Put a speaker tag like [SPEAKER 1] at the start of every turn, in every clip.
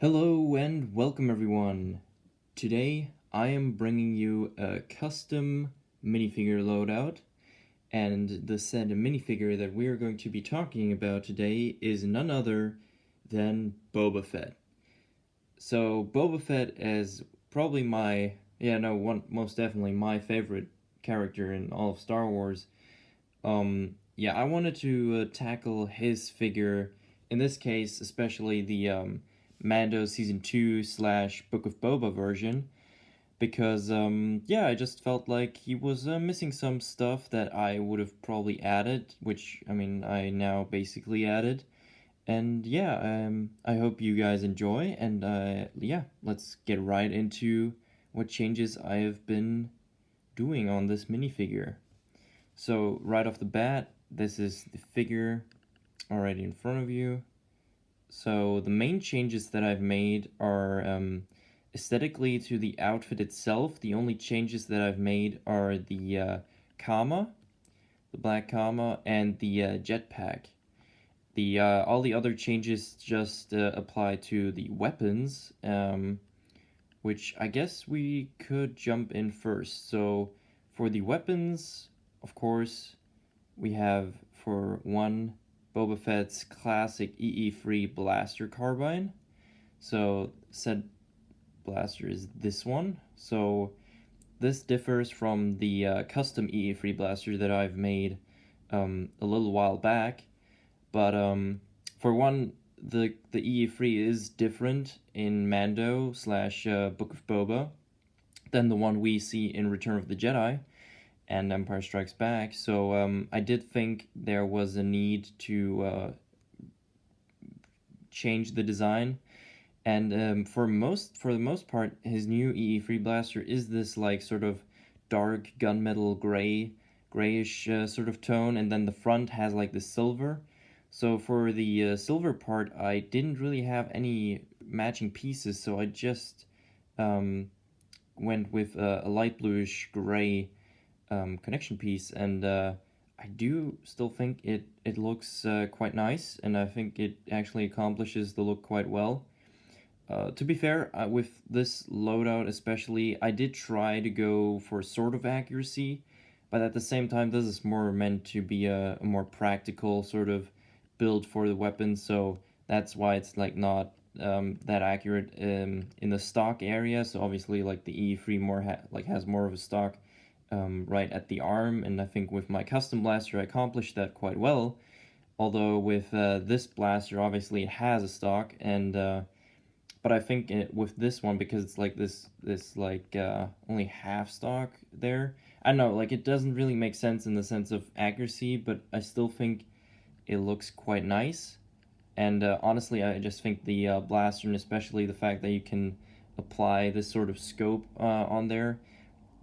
[SPEAKER 1] Hello and welcome everyone. Today I am bringing you a custom minifigure loadout, and the said minifigure that we are going to be talking about today is none other than Boba Fett. So Boba Fett is probably most definitely my favorite character in all of Star Wars. I wanted to tackle his figure, in this case, especially the Mando Season 2 / Book of Boba version, because, I just felt like he was missing some stuff that I would have probably added, which, I now basically added. And I hope you guys enjoy, and let's get right into what changes I have been doing on this minifigure. So right off the bat, this is the figure already in front of you. So the main changes that I've made are aesthetically to the outfit itself. The only changes that I've made are the comma, the black comma, and the jetpack. The all the other changes just apply to the weapons, which I guess we could jump in first. So for the weapons, of course, we have for one Boba Fett's classic EE-free blaster carbine. So said blaster is this one. So this differs from the custom EE-free blaster that I've made a little while back. But for one, the EE-free is different in Mando / Book of Boba than the one we see in Return of the Jedi and Empire Strikes Back. So I did think there was a need to change the design. And for the most part, his new EE-free blaster is this like sort of dark gunmetal grayish sort of tone, and then the front has like the silver. So for the silver part, I didn't really have any matching pieces, so I just went with a light bluish gray connection piece, and I do still think it looks quite nice, and I think it actually accomplishes the look quite well. To be fair, with this loadout especially, I did try to go for sort of accuracy, but at the same time, this is more meant to be a more practical sort of build for the weapon, so that's why it's like not that accurate in the stock area. So obviously, like the E3 has more of a stock right at the arm, and I think with my custom blaster I accomplished that quite well. Although with this blaster, obviously it has a stock, and but I think with this one, because it's like this only half stock there, I don't know, like it doesn't really make sense in the sense of accuracy, but I still think it looks quite nice. And honestly, I just think the blaster, and especially the fact that you can apply this sort of scope on there,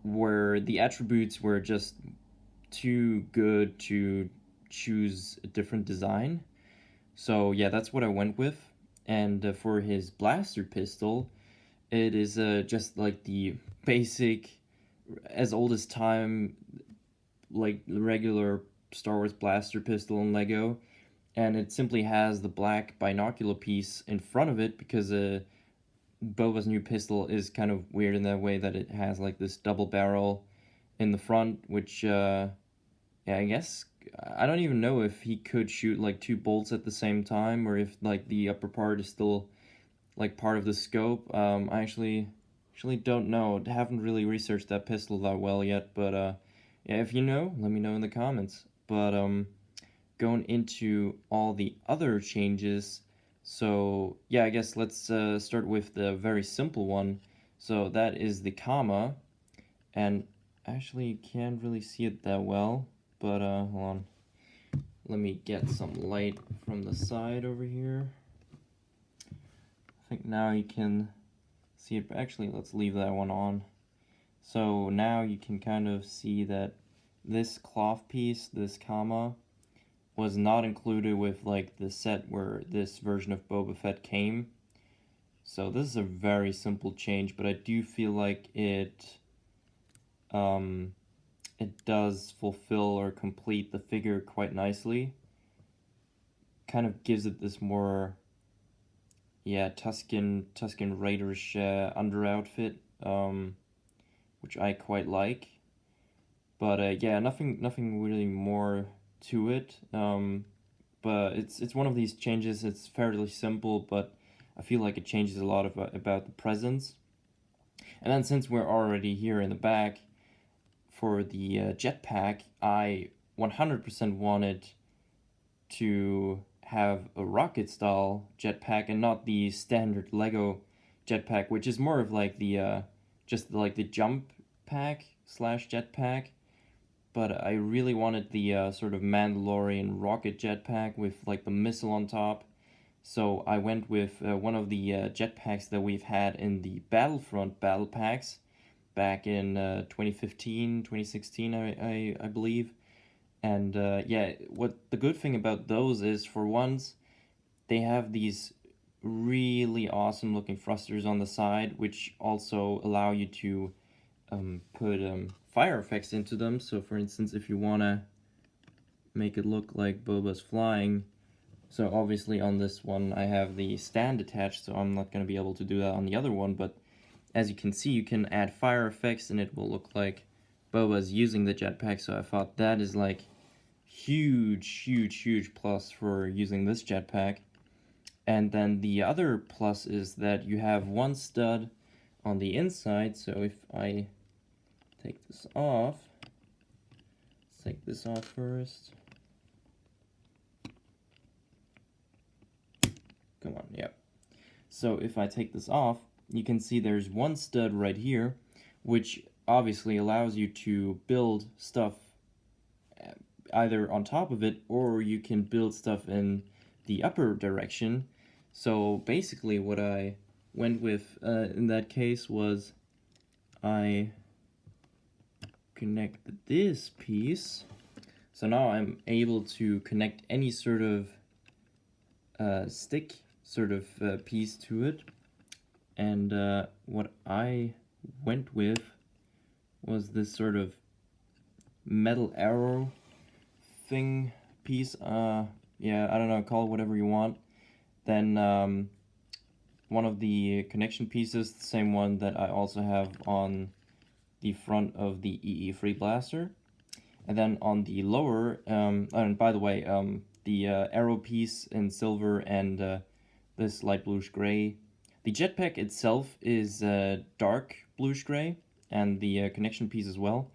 [SPEAKER 1] where the attributes were just too good to choose a different design. So yeah, that's what I went with. And for his blaster pistol, it is just like the basic, as old as time, like regular Star Wars blaster pistol in Lego. And it simply has the black binocular piece in front of it, because Boba's new pistol is kind of weird in that way that it has like this double barrel in the front, which I guess I don't even know if he could shoot like two bolts at the same time, or if like the upper part is still like part of the scope. I actually don't know. I haven't really researched that pistol that well yet, but yeah, if you know, let me know in the comments. But going into all the other changes, so yeah, I guess let's start with the very simple one. So that is the comma, and actually you can't really see it that well, but hold on, let me get some light from the side over here. I think now you can see it, but actually let's leave that one on. So now you can kind of see that this cloth piece, this comma, was not included with like the set where this version of Boba Fett came. So this is a very simple change, but I do feel like it does fulfill or complete the figure quite nicely. Kind of gives it this more yeah, Tuscan Raiderish under outfit, which I quite like. But yeah, nothing really more to it. But it's one of these changes. It's fairly simple, but I feel like it changes a lot about the presence. And then since we're already here in the back for the jetpack, I 100% wanted to have a rocket style jetpack and not the standard Lego jetpack, which is more of like the just like the jump pack slash jetpack. But I really wanted the sort of Mandalorian rocket jetpack with like the missile on top. So I went with one of the jetpacks that we've had in the Battlefront battle packs back in 2015, 2016, I believe. And yeah, what the good thing about those is, for once, they have these really awesome looking thrusters on the side, which also allow you to put fire effects into them. So for instance, if you want to make it look like Boba's flying, so obviously on this one I have the stand attached, so I'm not going to be able to do that on the other one, but as you can see, you can add fire effects and it will look like Boba's using the jetpack. So I thought that is like huge plus for using this jetpack. And then the other plus is that you have one stud on the inside. So if I take this off, let's take this off first. Come on, yep. So if I take this off, you can see there's one stud right here, which obviously allows you to build stuff either on top of it, or you can build stuff in the upper direction. So basically what I went with in that case was I connected this piece. So now I'm able to connect any sort of stick sort of piece to it. And what I went with was this sort of metal arrow thing piece. Yeah, I don't know, call it whatever you want. Then one of the connection pieces, the same one that I also have on the front of the EE3 blaster. And then on the lower, and by the way, the arrow piece in silver and this light bluish gray. The jetpack itself is dark bluish gray, and the connection piece as well.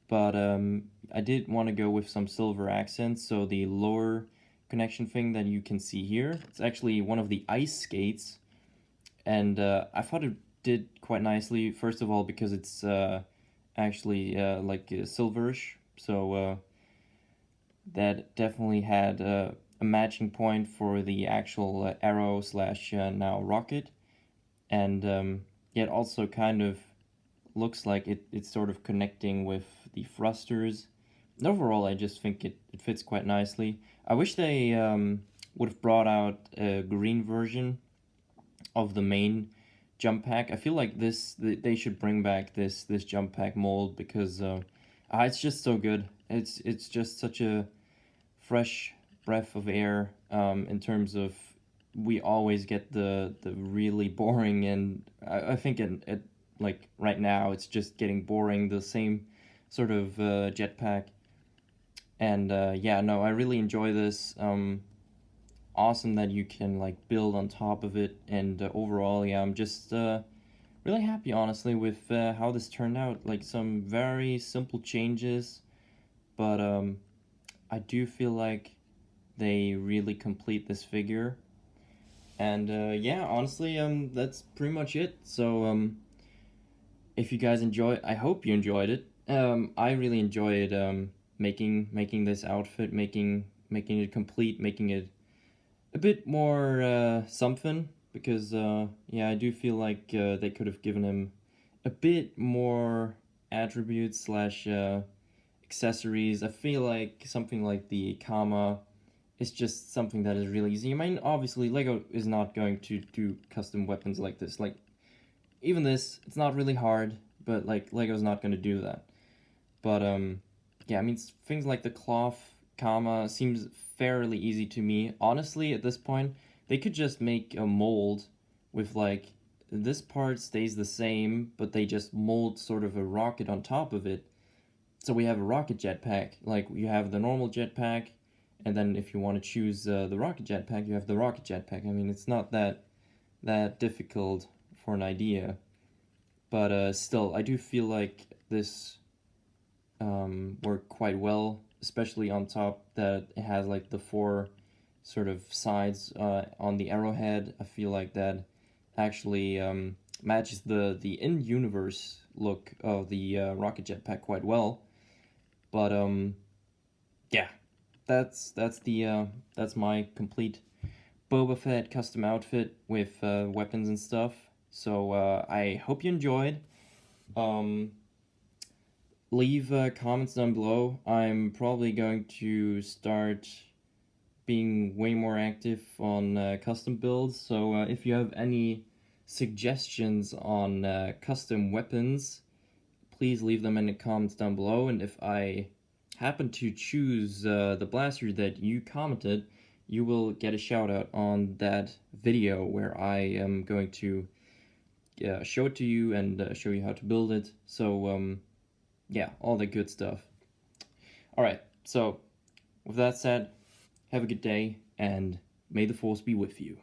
[SPEAKER 1] But I did want to go with some silver accents, so the lower connection thing that you can see here, it's actually one of the ice skates, and I thought it did quite nicely. First of all, because it's actually like silverish, so that definitely had a matching point for the actual arrow slash now rocket, and yet also kind of looks like it's sort of connecting with the thrusters. And overall, I just think it fits quite nicely. I wish they would have brought out a green version of the main jump pack. I feel like they should bring back this jump pack mold, because it's just so good. It's just such a fresh breath of air in terms of, we always get the really boring, and I think it like right now it's just getting boring, the same sort of jetpack. And yeah, no, I really enjoy this. Awesome that you can like build on top of it, and overall, yeah, I'm just really happy, honestly, with how this turned out. Like, some very simple changes, but I do feel like they really complete this figure. And yeah, honestly, that's pretty much it. So if you guys enjoy, I hope you enjoyed it. I really enjoyed making this outfit, making it complete, making it a bit more something, because yeah, I do feel like they could have given him a bit more attributes slash accessories. I feel like something like the Kama is just something that is really easy. I mean, obviously, Lego is not going to do custom weapons like this. Like, even this, it's not really hard, but like Lego's not going to do that. But yeah, I mean, things like the cloth Kama seems fairly easy to me. Honestly, at this point, they could just make a mold with like this part stays the same, but they just mold sort of a rocket on top of it. So we have a rocket jetpack. Like you have the normal jetpack, and then if you want to choose the rocket jetpack, you have the rocket jetpack. I mean, it's not that difficult for an idea, but still, I do feel like this worked quite well, especially on top that it has like the four sort of sides on the arrowhead. I feel like that actually matches the in-universe look of the rocket jetpack quite well. But yeah, that's my complete Boba Fett custom outfit with weapons and stuff. So I hope you enjoyed. Um, Leave comments down below. I'm probably going to start being way more active on custom builds. So if you have any suggestions on custom weapons, please leave them in the comments down below. And if I happen to choose the blaster that you commented, you will get a shout out on that video where I am going to show it to you and show you how to build it. So yeah, all the good stuff. Alright, so with that said, have a good day, and may the force be with you.